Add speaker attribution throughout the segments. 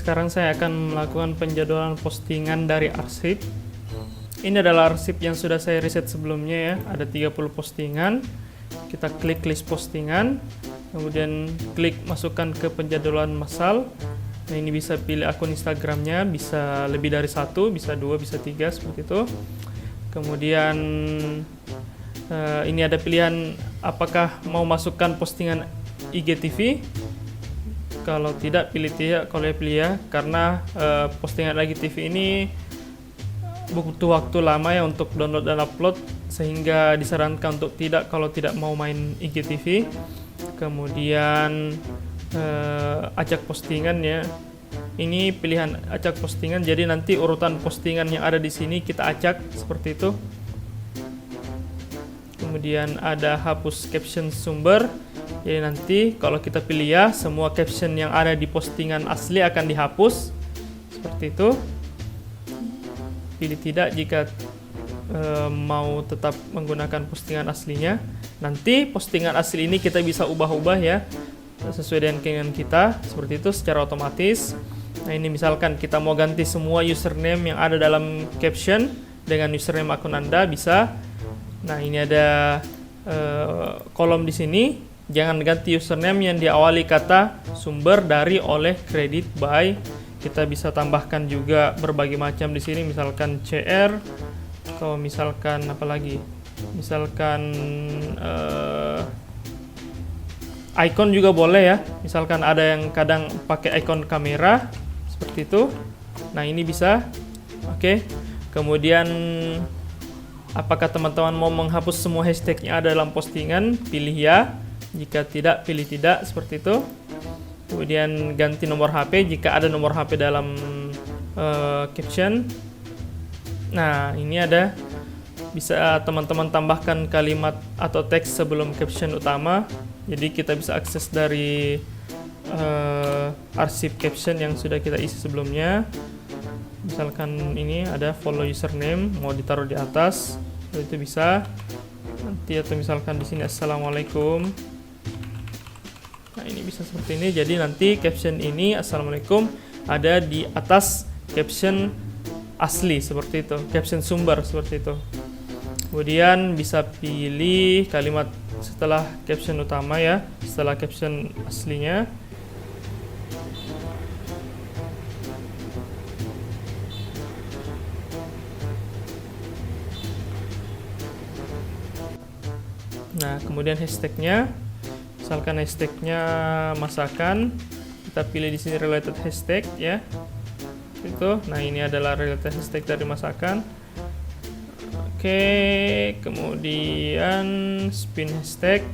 Speaker 1: sekarang saya akan melakukan penjadwalan postingan dari arsip. Ini adalah arsip yang sudah saya riset sebelumnya ya, ada 30 postingan. Kita klik list postingan, kemudian klik masukkan ke penjadwalan massal. Nah, ini bisa pilih akun Instagramnya, bisa lebih dari satu, bisa dua, bisa tiga, seperti itu. Kemudian ini ada pilihan apakah mau masukkan postingan IGTV. Kalau tidak, pilih tidak. Kalau pilih ya, karena postingan IGTV ini butuh waktu lama ya untuk download dan upload, sehingga disarankan untuk tidak kalau tidak mau main IGTV. Kemudian acak postingan ya. Ini pilihan acak postingan, jadi nanti urutan postingan yang ada di sini kita acak seperti itu. Kemudian ada hapus caption sumber. Jadi nanti kalau kita pilih ya, semua caption yang ada di postingan asli akan dihapus seperti itu. Pilih tidak jika mau tetap menggunakan postingan aslinya. Nanti postingan asli ini kita bisa ubah-ubah ya, sesuai dengan keinginan kita, seperti itu secara otomatis. Nah, ini misalkan kita mau ganti semua username yang ada dalam caption dengan username akun Anda, bisa. Nah, ini ada kolom di sini. Jangan ganti username yang diawali kata sumber dari, oleh, kredit, by. Kita bisa tambahkan juga berbagai macam di sini, misalkan CR atau misalkan apa lagi? Misalkan icon juga boleh ya. Misalkan ada yang kadang pakai icon kamera seperti itu. Nah, ini bisa. Oke. Kemudian apakah teman-teman mau menghapus semua hashtag yang ada dalam postingan? Pilih ya. Jika tidak, pilih tidak, seperti itu. Kemudian ganti nomor HP jika ada nomor HP dalam caption. Nah, ini ada, bisa teman-teman tambahkan kalimat atau teks sebelum caption utama. Jadi kita bisa akses dari arsip caption yang sudah kita isi sebelumnya. Misalkan ini ada follow username, mau ditaruh di atas, itu bisa. Nanti atau misalkan di sini assalamualaikum. Nah, ini bisa seperti ini. Jadi nanti caption ini assalamualaikum ada di atas caption asli seperti itu, caption sumber seperti itu. Kemudian bisa pilih kalimat setelah caption utama ya, setelah caption aslinya. Nah, kemudian hashtagnya. Misalkan hashtagnya masakan, kita pilih di sini related hashtag ya. Itu. Nah, ini adalah related hashtag dari masakan. Oke, kemudian spin hashtag.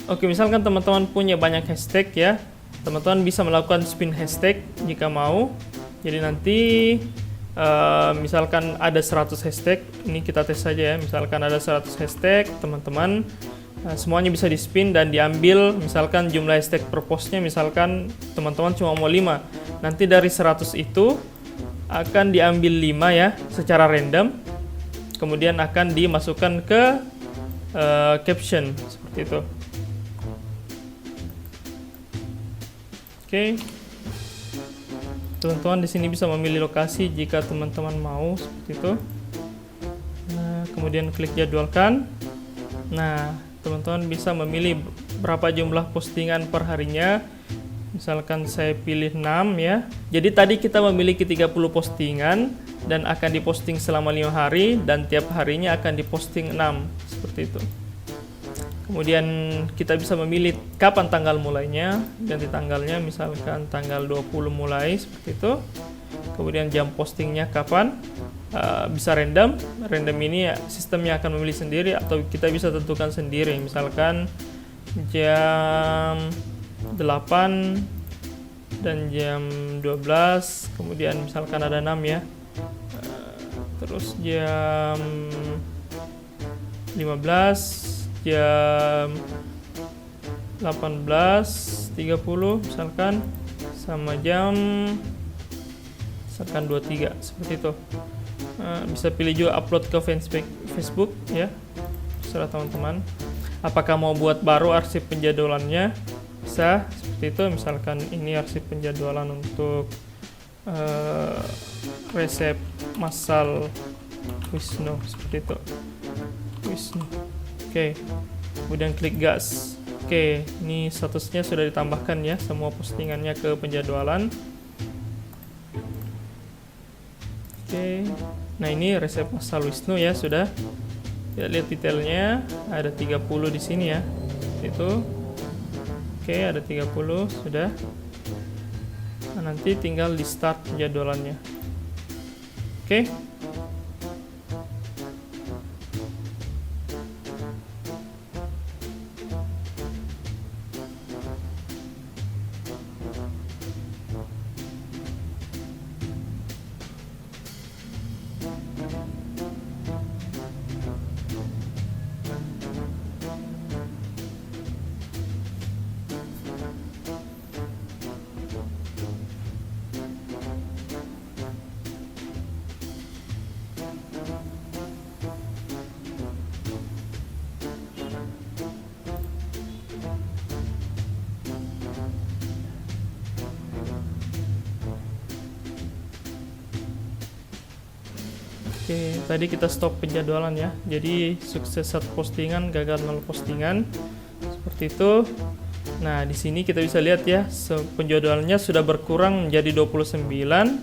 Speaker 1: Oke, misalkan teman-teman punya banyak hashtag ya, teman-teman bisa melakukan spin hashtag jika mau. Jadi nanti misalkan ada 100 hashtag, ini kita tes saja ya. Misalkan ada 100 hashtag, teman-teman semuanya bisa di spin dan diambil. Misalkan jumlah hashtag per postnya, misalkan teman-teman cuma mau 5, nanti dari 100 itu akan diambil 5 ya secara random, kemudian akan dimasukkan ke caption seperti itu. Oke, teman-teman di sini bisa memilih lokasi jika teman-teman mau seperti itu. Nah, kemudian klik jadwalkan. Nah, teman-teman bisa memilih berapa jumlah postingan per harinya. Misalkan saya pilih 6 ya. Jadi tadi kita memiliki 30 postingan dan akan diposting selama 5 hari, dan tiap harinya akan diposting 6 seperti itu. Kemudian kita bisa memilih kapan tanggal mulainya, ganti tanggalnya, misalkan tanggal 20 mulai seperti itu. Kemudian jam postingnya kapan, bisa random ini ya, sistemnya akan memilih sendiri atau kita bisa tentukan sendiri, misalkan jam 8 dan jam 12, kemudian misalkan ada 6 ya, terus jam 15, jam 18.30 misalkan, sama jam misalkan 23 seperti itu. Bisa pilih juga upload ke Facebook ya, terserah teman-teman. Apakah mau buat baru arsip penjadwalannya, bisa seperti itu. Misalkan ini arsip penjadwalan untuk resep massal Wisnu, seperti itu, Wisnu. Oke, kemudian klik gas. Oke, ini statusnya sudah ditambahkan ya, semua postingannya ke penjadwalan. Oke, nah ini resep massal Wisnu ya, sudah. Kita lihat detailnya, ada 30 di sini ya, itu. Oke, ada 30 sudah. Nah, nanti tinggal di start penjadwalannya. Oke. Oke, tadi kita stop penjadwalan ya. Jadi sukses 1 postingan, gagal 0 postingan. Seperti itu. Nah, di sini kita bisa lihat ya, penjadwalannya sudah berkurang menjadi 29.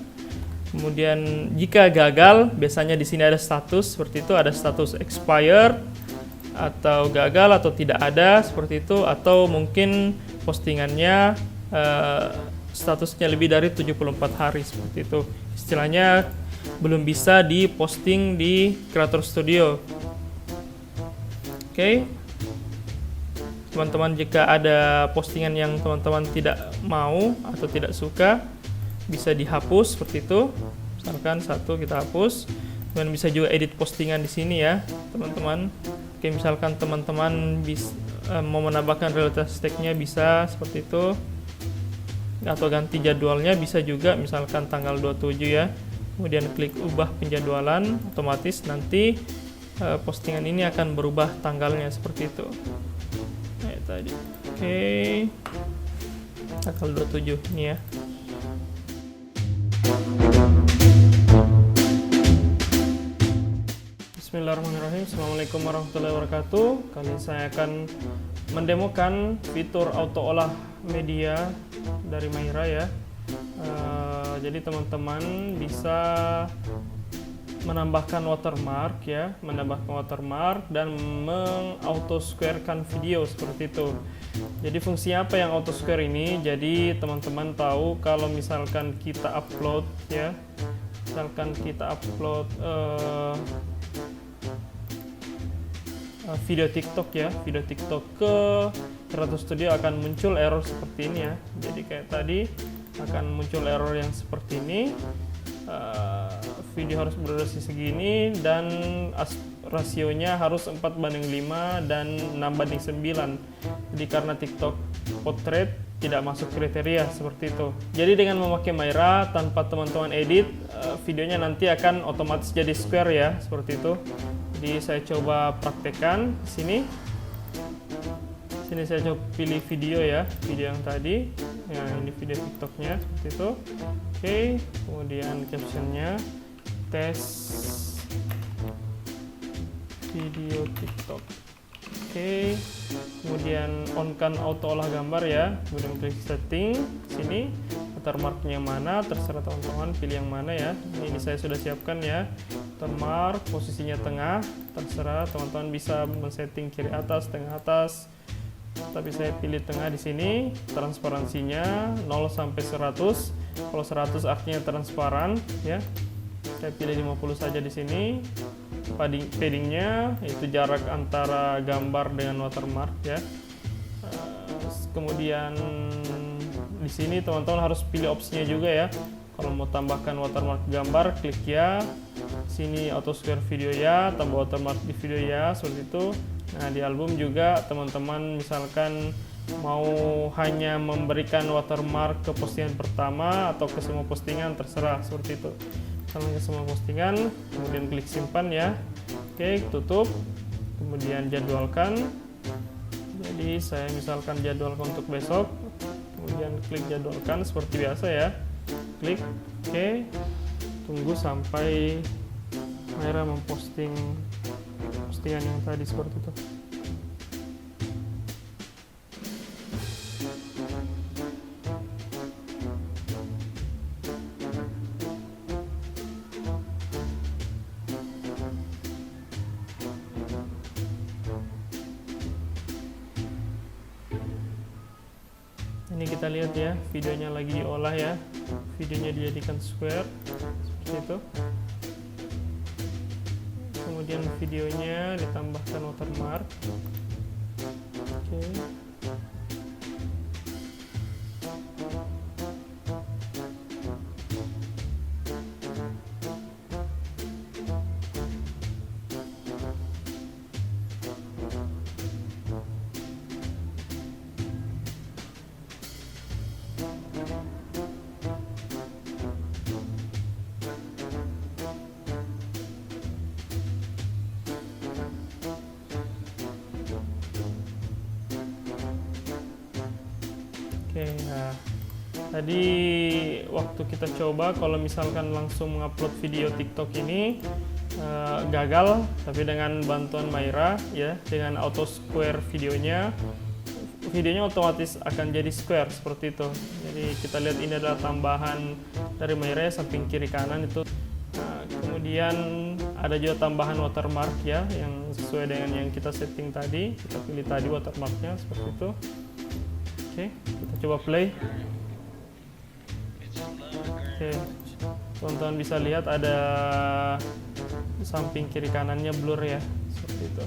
Speaker 1: Kemudian jika gagal, biasanya di sini ada status seperti itu, ada status expired atau gagal atau tidak ada seperti itu, atau mungkin postingannya statusnya lebih dari 74 hari seperti itu. Istilahnya belum bisa diposting di Creator Studio. Oke. Teman-teman, jika ada postingan yang teman-teman tidak mau atau tidak suka, bisa dihapus seperti itu. Misalkan satu kita hapus. Kemudian bisa juga edit postingan di sini ya, teman-teman. Oke, misalkan teman-teman mau menambahkan realitas tag-nya bisa seperti itu. Atau ganti jadwalnya bisa juga, misalkan tanggal 27 ya. Kemudian klik ubah penjadwalan, otomatis nanti postingan ini akan berubah tanggalnya seperti itu. Nah, tadi. Oke. Tanggal 27 ini ya. Bismillahirrahmanirrahim. Assalamualaikum warahmatullahi wabarakatuh. Kali ini saya akan mendemokan fitur auto olah media dari Mayra ya. Jadi teman-teman bisa menambahkan watermark ya, dan meng-auto square-kan video seperti itu. Jadi fungsinya apa yang auto square ini? Jadi teman-teman tahu kalau misalkan kita upload ya, video TikTok ya, video TikTok ke Creator Studio akan muncul error seperti ini ya. Jadi kayak tadi akan muncul error yang seperti ini. Video harus berdurasi segini dan rasionya harus 4:5 dan 6:9. Jadi karena TikTok portrait tidak masuk kriteria seperti itu. Jadi dengan memakai Mayra tanpa teman-teman edit, videonya nanti akan otomatis jadi square ya, seperti itu. Jadi saya coba praktekkan di sini. Sini saya coba pilih video ya, video yang tadi. Nah, ini video TikToknya seperti itu. Oke, kemudian captionnya tes video TikTok. Oke, kemudian on kan auto olah gambar ya. Kemudian klik setting sini, watermarknya mana, terserah teman-teman pilih yang mana ya. Ini saya sudah siapkan ya. Watermark posisinya tengah, terserah teman-teman bisa men-setting kiri atas, tengah atas. Tapi saya pilih tengah di sini. Transparansinya 0 sampai 100. Kalau 100 artinya transparan ya. Saya pilih 50 saja di sini. Paddingnya itu jarak antara gambar dengan watermark ya. Kemudian di sini teman-teman harus pilih opsinya juga ya. Kalau mau tambahkan watermark gambar, klik ya. Sini auto square video ya, tambah watermark di video ya, seperti itu. Nah, di album juga teman-teman misalkan mau hanya memberikan watermark ke postingan pertama atau ke semua postingan, terserah seperti itu. Misalkan ke semua postingan, kemudian klik simpan ya. Oke, tutup. Kemudian jadwalkan. Jadi saya misalkan jadwalkan untuk besok. kemudian klik jadwalkan seperti biasa ya, klik oke, tunggu sampai Maira memposting postingan yang tadi seperti itu. Ini kita lihat ya, videonya lagi diolah ya, videonya dijadikan square seperti itu. Kemudian videonya ditambahkan watermark. Oke. Oke, nah tadi waktu kita coba kalau misalkan langsung mengupload video TikTok ini gagal, tapi dengan bantuan Maira ya, dengan auto square videonya otomatis akan jadi square seperti itu. Jadi kita lihat ini adalah tambahan dari Maira ya, samping kiri kanan itu. Nah, kemudian ada juga tambahan watermark ya, yang sesuai dengan yang kita setting tadi. Kita pilih tadi watermarknya seperti itu. Oke, kita coba play. Oke, teman-teman bisa lihat ada samping kiri kanannya blur ya, seperti itu.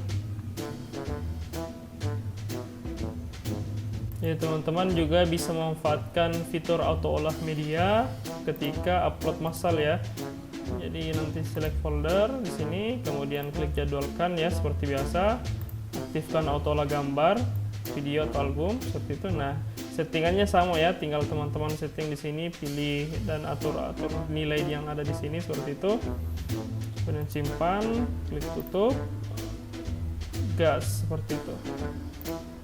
Speaker 1: Jadi teman-teman juga bisa memanfaatkan fitur auto olah media ketika upload massal ya. Jadi nanti select folder di sini, kemudian klik jadwalkan ya seperti biasa. Aktifkan auto olah gambar, video atau album seperti itu. Nah, settingannya sama ya, tinggal teman-teman setting di sini, pilih dan atur nilai yang ada di sini seperti itu. Kemudian simpan, klik tutup, gas seperti itu.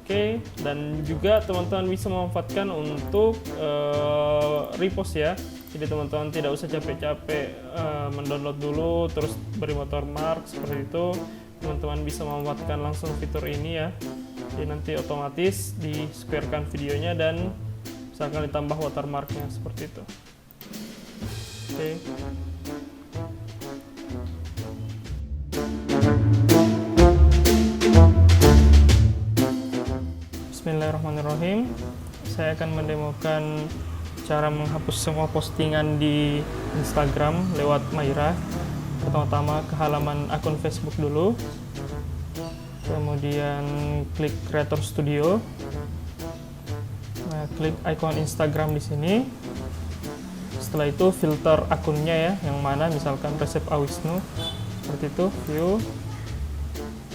Speaker 1: Oke, dan juga teman-teman bisa memanfaatkan untuk repost ya. Jadi teman-teman tidak usah capek-capek mendownload dulu terus beri watermark seperti itu. Teman-teman bisa memanfaatkan langsung fitur ini ya. Jadi nanti otomatis di squarekan videonya dan misalkan ditambah watermarknya seperti itu. Oke. Bismillahirrahmanirrahim. Saya akan mendemokan cara menghapus semua postingan di Instagram lewat Maira. Pertama-tama ke halaman akun Facebook dulu. Kemudian klik Creator Studio. Nah, klik icon Instagram di sini. Setelah itu filter akunnya ya, yang mana misalkan Resep Awisnu seperti itu, view.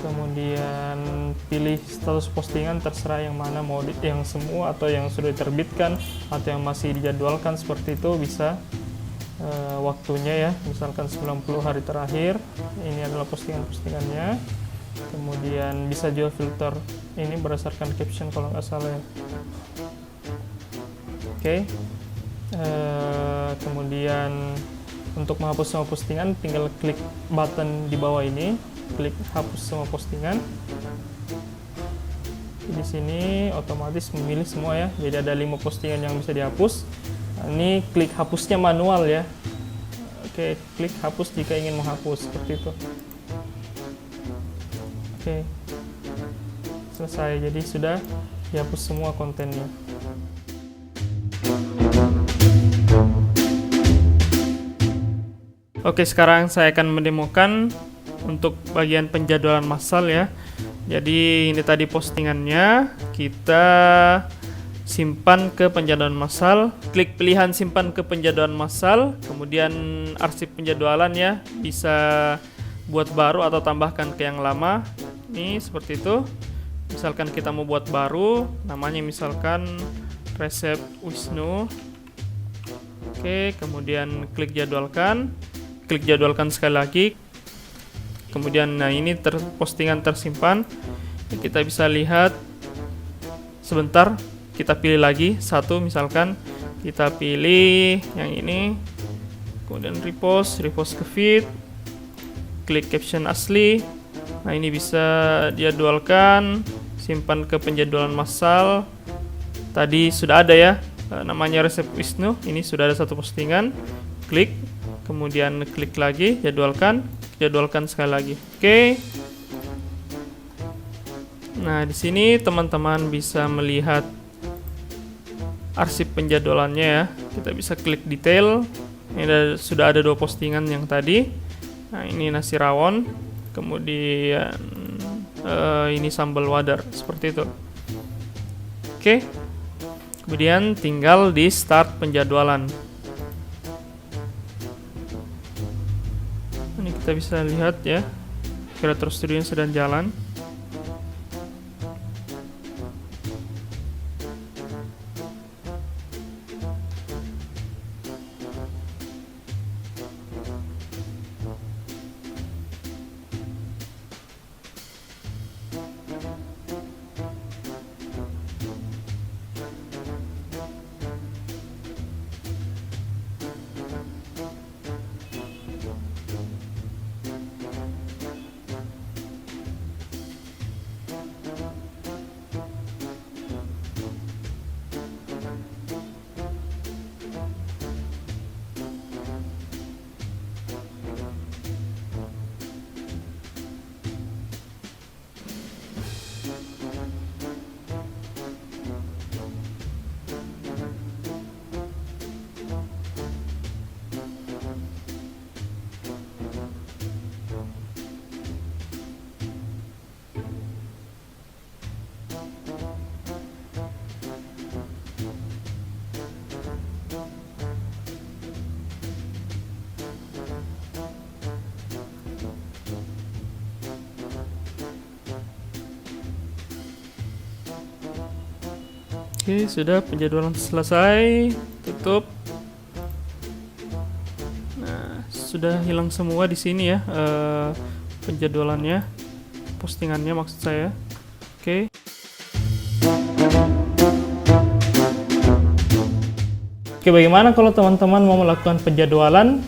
Speaker 1: Kemudian pilih status postingan, terserah yang mana, mau yang semua atau yang sudah diterbitkan atau yang masih dijadwalkan seperti itu bisa. Waktunya ya, misalkan 90 hari terakhir, ini adalah postingan-postingannya. Kemudian bisa juga filter ini berdasarkan caption kalau nggak salah ya. Oke. Kemudian untuk menghapus semua postingan tinggal klik button di bawah ini, klik hapus semua postingan. Di sini otomatis memilih semua ya, jadi ada 5 postingan yang bisa dihapus. Nah, ini klik hapusnya manual ya. Oke, klik hapus jika ingin menghapus seperti itu. Oke, selesai. Jadi sudah dihapus semua kontennya. Oke, sekarang saya akan mendemokan untuk bagian penjadwalan massal ya. Jadi ini tadi postingannya, kita simpan ke penjadwalan massal, klik pilihan simpan ke penjadwalan massal, kemudian arsip penjadwalan ya, bisa buat baru atau tambahkan ke yang lama. Ini seperti itu. Misalkan kita mau buat baru, namanya misalkan Resep Wisnu. Oke, kemudian klik jadwalkan sekali lagi. Kemudian nah ini postingan tersimpan. Kita bisa lihat sebentar kita pilih lagi satu, misalkan kita pilih yang ini, kemudian repost ke feed, klik caption asli. Nah, ini bisa jadwalkan, simpan ke penjadwalan massal. Tadi sudah ada ya, namanya Resep Wisnu. Ini sudah ada satu postingan. Klik, kemudian klik lagi, jadwalkan sekali lagi. Oke. Nah, di sini teman-teman bisa melihat arsip penjadwalannya ya. Kita bisa klik detail. Ini sudah ada 2 postingan yang tadi. Nah, ini nasi rawon, kemudian ini sambal wadar, seperti itu. Oke. Kemudian tinggal di start penjadwalan. Ini kita bisa lihat ya, Creator Studio sedang jalan. Oke, sudah penjadwalan selesai, tutup. Nah, sudah hilang semua di sini ya, penjadwalannya, postingannya maksud saya. Oke. Oke, bagaimana kalau teman-teman mau melakukan penjadwalan?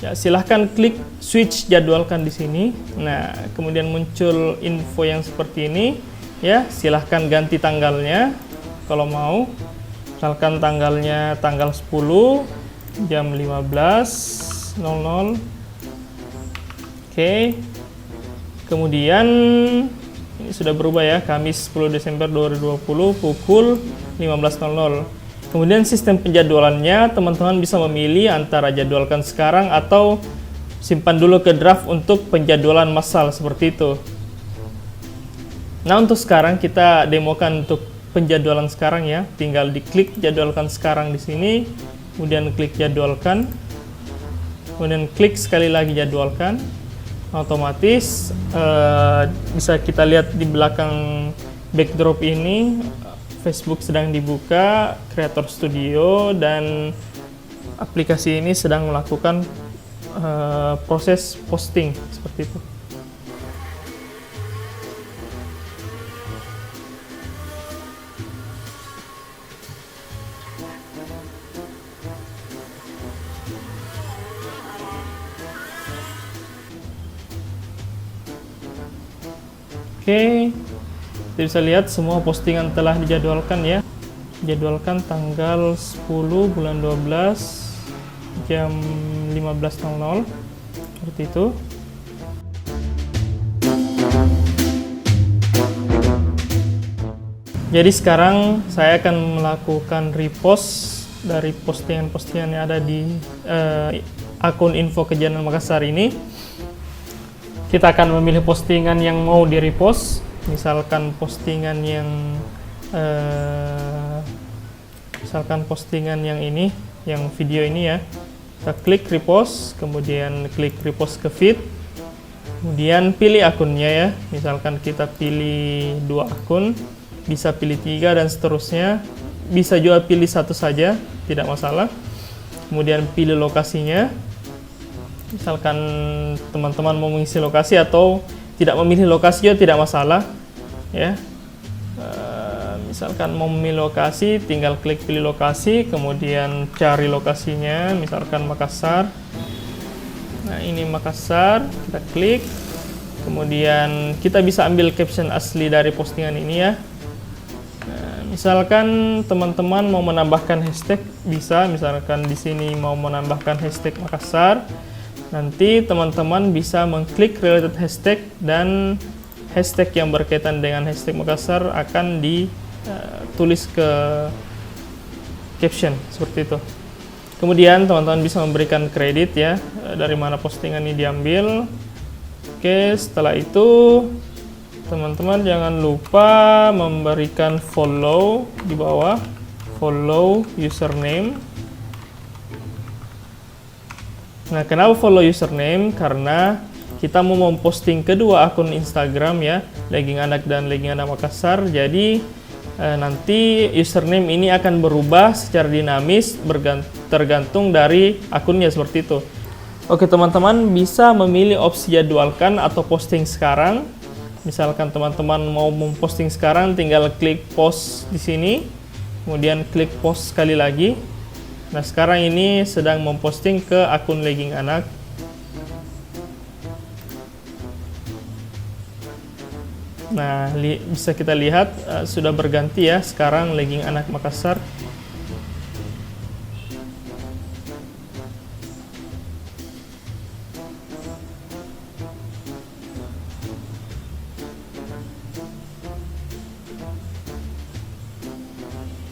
Speaker 1: Ya, silahkan klik switch jadwalkan di sini. Nah, kemudian muncul info yang seperti ini. Ya, silahkan ganti tanggalnya. Kalau mau, misalkan tanggalnya tanggal 10 jam 15.00. Oke. Kemudian ini sudah berubah ya, Kamis 10 Desember 2020 pukul 15.00. Kemudian sistem penjadwalannya, teman-teman bisa memilih antara jadwalkan sekarang atau simpan dulu ke draft untuk penjadwalan massal seperti itu. Nah, untuk sekarang kita demokan untuk penjadwalan sekarang ya. Tinggal diklik jadwalkan sekarang di sini, kemudian klik jadwalkan, kemudian klik sekali lagi jadwalkan. Otomatis bisa kita lihat di belakang backdrop ini Facebook sedang dibuka, Creator Studio, dan aplikasi ini sedang melakukan proses posting seperti itu. Oke, kita bisa lihat semua postingan telah dijadwalkan ya. Jadwalkan tanggal 10 bulan 12 jam 15.00 seperti itu. Jadi sekarang saya akan melakukan repost dari postingan-postingan yang ada di akun Info Kejanan Makassar ini. Kita akan memilih postingan yang mau di-repost, misalkan postingan yang ini, yang video ini ya. Kita klik repost, kemudian klik repost ke feed, kemudian pilih akunnya ya. Misalkan kita pilih 2 akun, bisa pilih 3 dan seterusnya. Bisa juga pilih 1 saja, tidak masalah. Kemudian pilih lokasinya. Misalkan teman-teman mau mengisi lokasi atau tidak memilih lokasi juga tidak masalah ya. misalkan mau memilih lokasi, tinggal klik pilih lokasi, kemudian cari lokasinya, misalkan Makassar. Nah, ini Makassar, kita klik. Kemudian kita bisa ambil caption asli dari postingan ini ya. Nah, misalkan teman-teman mau menambahkan hashtag, bisa. Misalkan di sini mau menambahkan hashtag Makassar, nanti teman-teman bisa mengklik related hashtag dan hashtag yang berkaitan dengan hashtag Makassar akan ditulis ke caption seperti itu. Kemudian teman-teman bisa memberikan kredit ya, dari mana postingan ini diambil. Oke, setelah itu teman-teman jangan lupa memberikan follow di bawah, follow username. Nah, kenapa follow username? Karena kita mau memposting kedua akun Instagram ya, Legging Anak dan Legging Anak Makassar. Jadi nanti username ini akan berubah secara dinamis tergantung dari akunnya seperti itu. Oke teman-teman, bisa memilih opsi jadwalkan atau posting sekarang. Misalkan teman-teman mau memposting sekarang, tinggal klik post di sini, kemudian klik post sekali lagi. Nah, sekarang ini sedang memposting ke akun Legging Anak. Nah, bisa kita lihat sudah berganti ya, sekarang Legging Anak Makassar.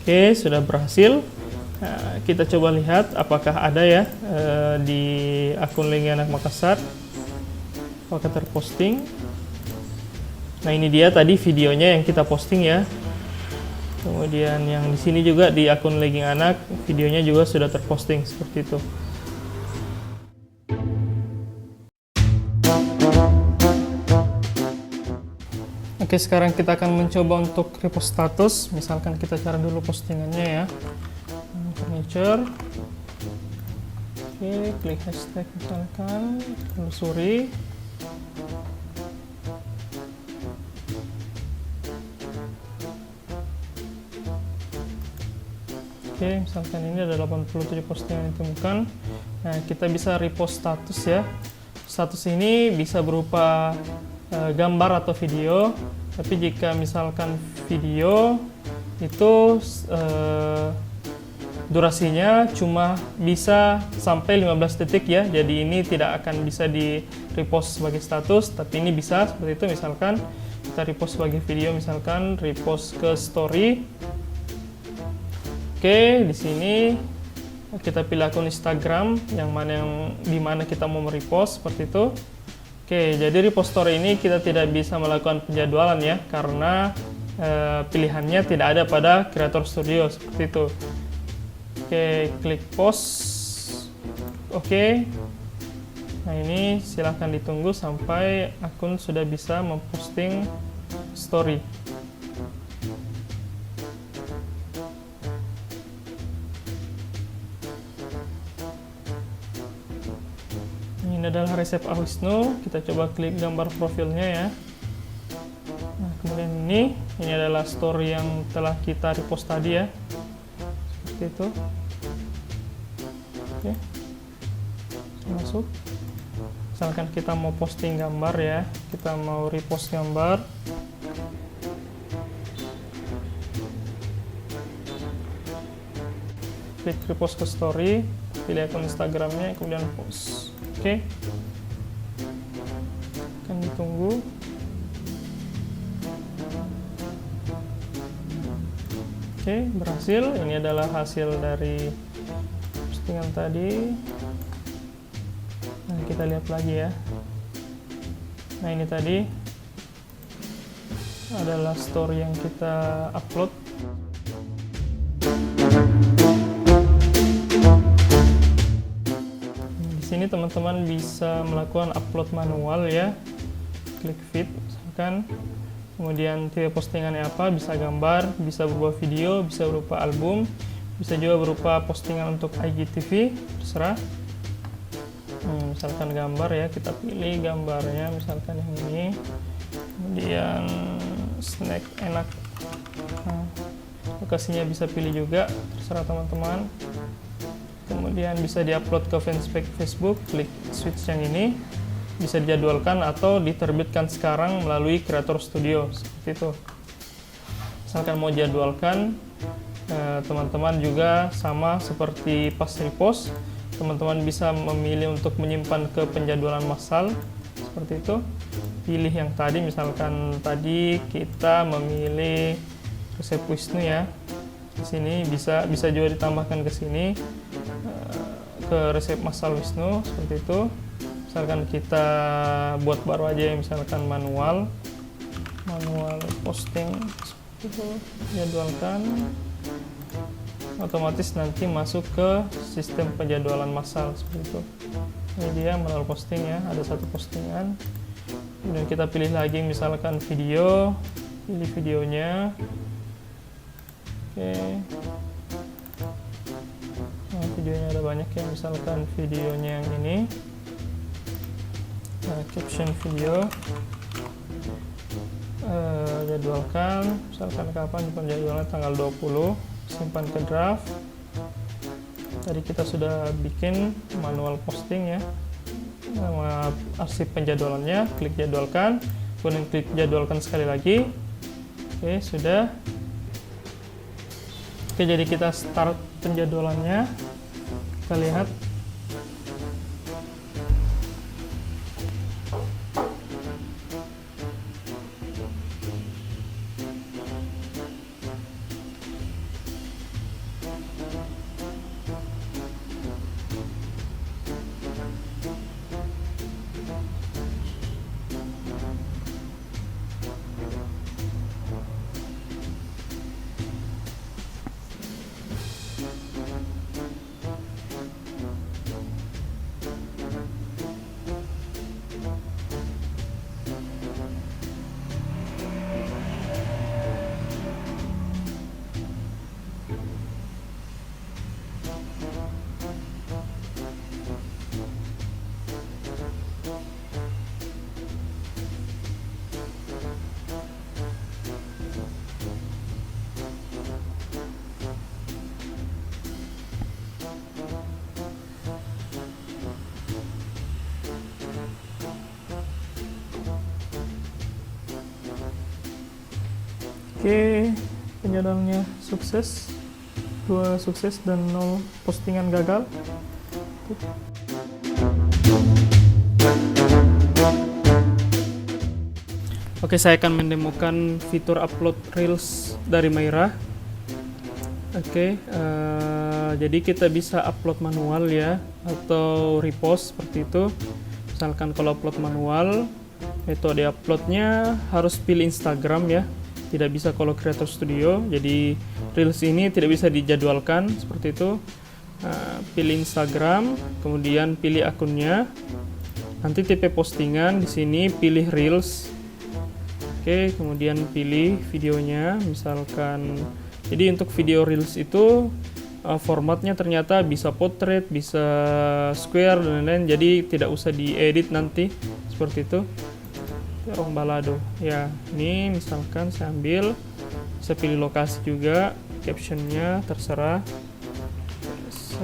Speaker 1: Oke, sudah berhasil. Nah, kita coba lihat apakah ada ya di akun Legging Anak Makassar. Apakah terposting? Nah, ini dia tadi videonya yang kita posting ya. Kemudian yang di sini juga di akun Legging Anak, videonya juga sudah terposting seperti itu. Oke, sekarang kita akan mencoba untuk repost status. Misalkan kita cari dulu postingannya ya. Furniture. Oke, klik hashtag misalkan, telusuri. Oke, misalkan ini ada 87 postingan yang ditemukan. Nah, kita bisa repost status ya. Status ini bisa berupa gambar atau video. Tapi jika misalkan video itu durasinya cuma bisa sampai 15 detik ya. Jadi ini tidak akan bisa di repost sebagai status, tapi ini bisa seperti itu. Misalkan kita repost sebagai video, misalkan repost ke story. Oke, di sini kita pilih akun Instagram yang di mana kita mau merepost seperti itu. Oke, jadi repost story ini kita tidak bisa melakukan penjadwalan ya, karena pilihannya tidak ada pada Creator Studio seperti itu. Oke, klik post. Oke. Nah, ini silahkan ditunggu sampai akun sudah bisa memposting story. Ini adalah resep Awisnu. Kita coba klik gambar profilnya ya. Nah, kemudian ini adalah story yang telah kita repost tadi ya. Seperti itu. Oke. Masuk. Misalkan kita mau posting gambar ya, kita mau repost gambar. Klik repost ke story, pilih akun Instagramnya, kemudian post. Oke, akan ditunggu. Oke, berhasil. Ini adalah hasil dari postingan tadi. Nah, kita lihat lagi ya. Nah, ini tadi adalah story yang kita upload. Ini teman-teman bisa melakukan upload manual ya. Klik feed misalkan, kemudian tipe postingannya apa, bisa gambar, bisa berupa video, bisa berupa album, bisa juga berupa postingan untuk IGTV, terserah. Misalkan gambar ya, kita pilih gambarnya misalkan yang ini, kemudian snack enak. Nah, lokasinya bisa pilih juga, terserah teman-teman. Kemudian bisa diupload ke fanspage Facebook, klik switch yang ini, bisa dijadwalkan atau diterbitkan sekarang melalui Creator Studio, seperti itu. Misalkan mau jadwalkan, teman-teman juga sama seperti pas repost, teman-teman bisa memilih untuk menyimpan ke penjadwalan massal, seperti itu. Pilih yang tadi, misalkan tadi kita memilih resep Wisnu ya, di sini bisa juga ditambahkan ke sini, ke resep massal Wisnu, seperti itu. Misalkan kita buat baru aja, misalkan manual posting, seperti itu, jadwalkan, otomatis nanti masuk ke sistem penjadwalan massal, seperti itu. Ini dia manual posting ya, ada satu postingan. Kemudian kita pilih lagi, misalkan video, pilih videonya. Oke. Nah, videonya ada banyak ya, misalkan videonya yang ini. Nah, caption video. Jadwalkan, misalkan kapan penjadwalannya, tanggal 20, simpan ke draft. Tadi kita sudah bikin manual posting ya, nama arsip penjadwalannya, klik jadwalkan, kemudian klik jadwalkan sekali lagi. Oke, sudah. Oke, jadi kita start penjadwalannya, kita lihat. Oke, penjadwalannya sukses, 2 sukses dan 0 postingan gagal. Oke, saya akan mendemokan fitur upload Reels dari Maira. Oke, jadi kita bisa upload manual ya, atau repost seperti itu. Misalkan kalau upload manual, metode uploadnya harus pilih Instagram ya, tidak bisa kalau Creator Studio. Jadi Reels ini tidak bisa dijadwalkan seperti itu. Pilih Instagram, kemudian pilih akunnya. Nanti tipe postingan di sini pilih Reels. Oke, kemudian pilih videonya, misalkan. Jadi untuk video Reels itu formatnya ternyata bisa portrait, bisa square dan lain-lain. Jadi tidak usah diedit nanti seperti itu. Terong balado ya, ini misalkan saya ambil, bisa pilih lokasi juga, captionnya terserah,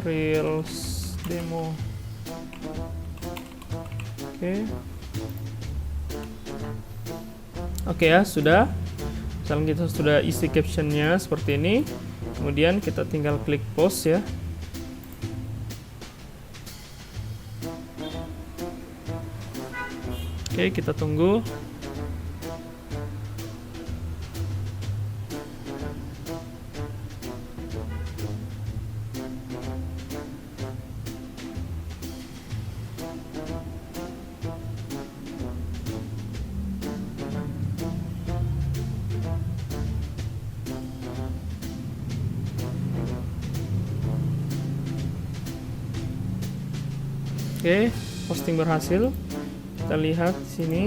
Speaker 1: Reels demo. Oke ya, sudah. Misalkan kita sudah isi captionnya seperti ini, kemudian kita tinggal klik post ya. Oke, kita tunggu. Oke, posting berhasil. Kita lihat di sini.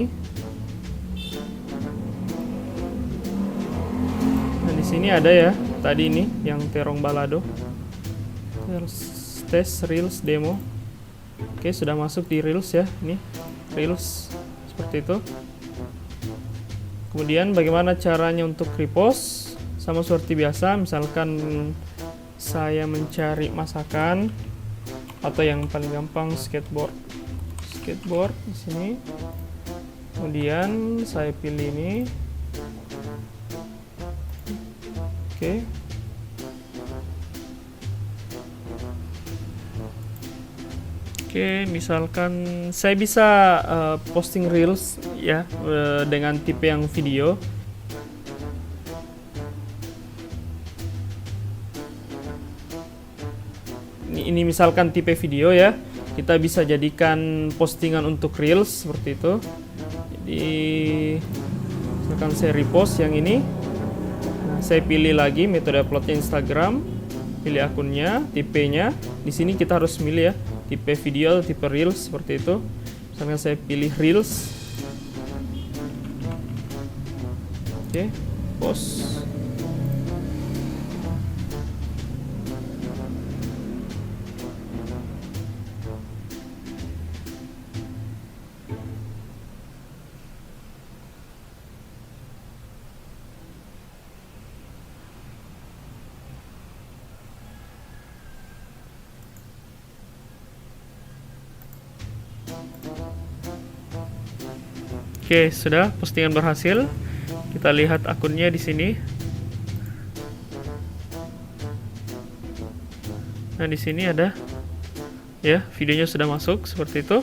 Speaker 1: Nah, di sini ada ya, tadi ini yang terong balado. Tes Reels demo. Oke, sudah masuk di Reels ya. Ini Reels seperti itu. Kemudian bagaimana caranya untuk repost? sama seperti biasa. Misalkan saya mencari masakan atau yang paling gampang skateboard di sini. Kemudian saya pilih ini. Oke. Oke, misalkan saya bisa posting reels ya dengan tipe yang video. Ini misalkan tipe video ya. Kita bisa jadikan postingan untuk reels seperti itu. Jadi misalkan saya repost yang ini. Nah, saya pilih lagi metode uploadnya Instagram, pilih akunnya, tipenya. Di sini kita harus milih ya, tipe video, tipe reels seperti itu. Misalkan saya pilih reels. Oke, post. Oke, sudah postingan berhasil. Kita lihat akunnya di sini. Nah, di sini ada ya, videonya sudah masuk seperti itu.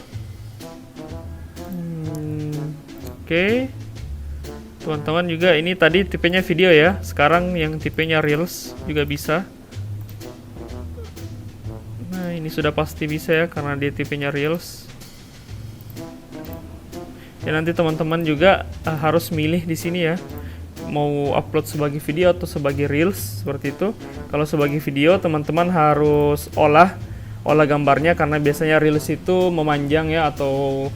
Speaker 1: Oke. Teman-teman juga ini tadi tipenya video ya. Sekarang yang tipenya reels juga bisa. Nah, ini sudah pasti bisa ya karena dia tipenya reels. Ya, nanti teman-teman juga harus milih di sini ya, mau upload sebagai video atau sebagai reels seperti itu. Kalau sebagai video teman-teman harus olah gambarnya karena biasanya reels itu memanjang ya atau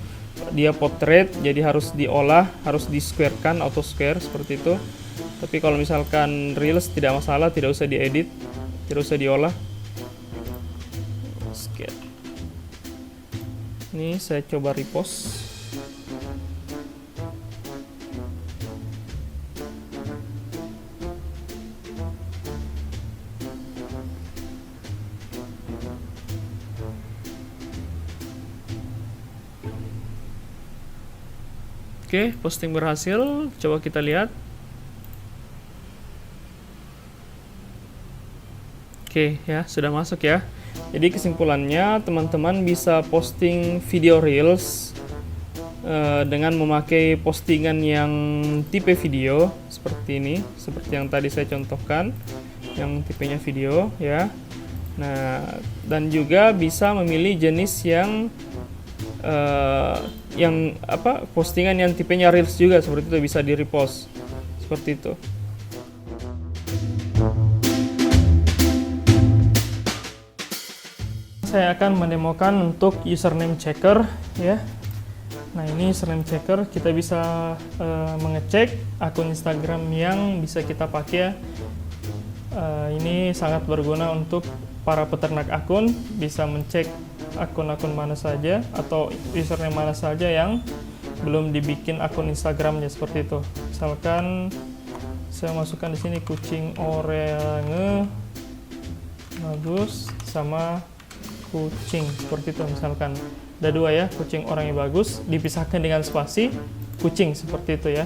Speaker 1: dia portrait, jadi harus diolah, harus di square kan, auto square seperti itu. Tapi kalau misalkan reels tidak masalah, tidak usah diedit, tidak usah diolah. Ini saya coba repost. Oke, posting berhasil. Coba kita lihat. Oke, ya, sudah masuk ya. Jadi kesimpulannya, teman-teman bisa posting video reels dengan memakai postingan yang tipe video seperti ini, seperti yang tadi saya contohkan, yang tipenya video ya. Nah, dan juga bisa memilih jenis yang postingan yang tipenya reels juga seperti itu, bisa di repost seperti itu. Saya akan mendemokan untuk username checker ya. Nah, ini username checker, kita bisa mengecek akun Instagram yang bisa kita pakai. Ini sangat berguna untuk para peternak akun, bisa mencek akun-akun mana saja atau username mana saja yang belum dibikin akun Instagramnya seperti itu. Misalkan saya masukkan di sini kucing oranye bagus sama kucing seperti itu. Misalkan ada dua ya, kucing oranye bagus dipisahkan dengan spasi kucing seperti itu ya.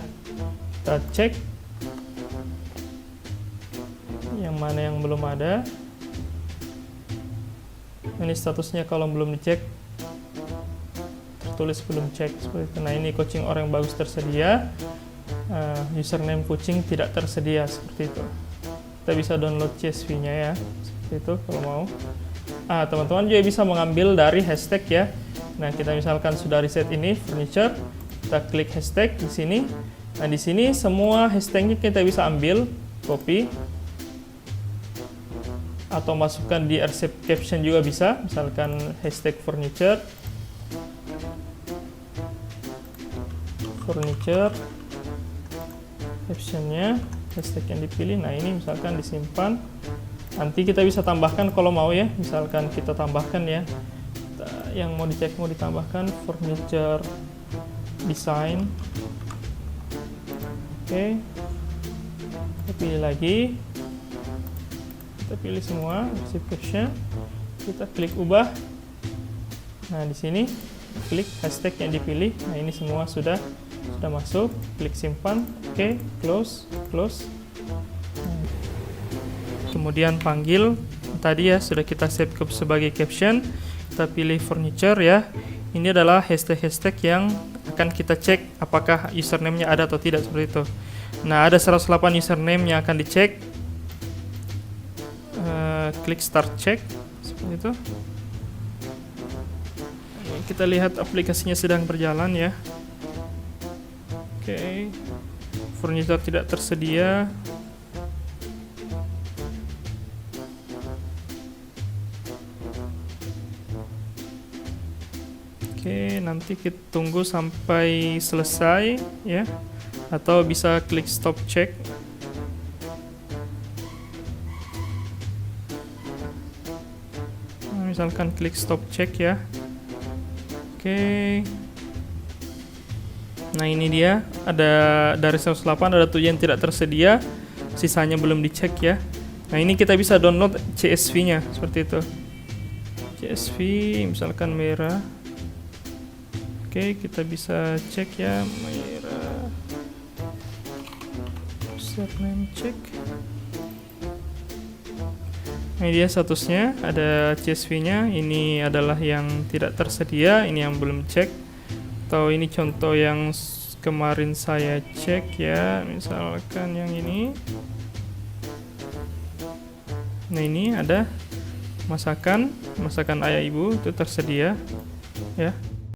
Speaker 1: Kita cek yang mana yang belum ada. Ini statusnya kalau belum dicek, tertulis belum cek seperti itu. Nah, ini kucing orang bagus tersedia, username kucing tidak tersedia seperti itu. Kita bisa download CSV-nya ya, seperti itu kalau mau. Teman-teman juga bisa mengambil dari hashtag ya. Nah, kita misalkan sudah reset ini furniture, kita klik hashtag di sini. Nah, di sini semua hashtagnya kita bisa ambil, copy, atau masukkan di RC caption juga bisa, misalkan hashtag furniture captionnya hashtag yang dipilih. Nah, ini misalkan disimpan, nanti kita bisa tambahkan kalau mau ya, misalkan kita tambahkan ya, yang mau dicek mau ditambahkan furniture design. Oke. Kita pilih lagi, kita pilih semua arsip caption, kita klik ubah. Nah, di sini klik hashtag yang dipilih. Nah, ini semua sudah masuk. Klik simpan, oke, close. Kemudian panggil tadi ya, sudah kita save sebagai caption. Kita pilih furniture ya. Ini adalah hashtag yang akan kita cek apakah username-nya ada atau tidak, seperti itu. Nah, ada 108 username yang akan dicek. Klik start check, seperti itu. Kita lihat aplikasinya sedang berjalan ya. Oke, furniture tidak tersedia. Oke, nanti kita tunggu sampai selesai ya, atau bisa klik stop check. Nah, misalkan klik stop check ya. Oke. Nah, ini dia, ada dari 108 ada 7 yang tidak tersedia, sisanya belum dicek ya. Nah, ini kita bisa download CSV-nya seperti itu. CSV misalkan merah. Oke, kita bisa cek ya, merah. Username cek. Ini dia statusnya, ada CSV-nya. Ini adalah yang tidak tersedia, ini yang belum cek. Atau ini contoh yang kemarin saya cek ya, misalkan yang ini. Nah, ini ada masakan ayah ibu, itu tersedia ya.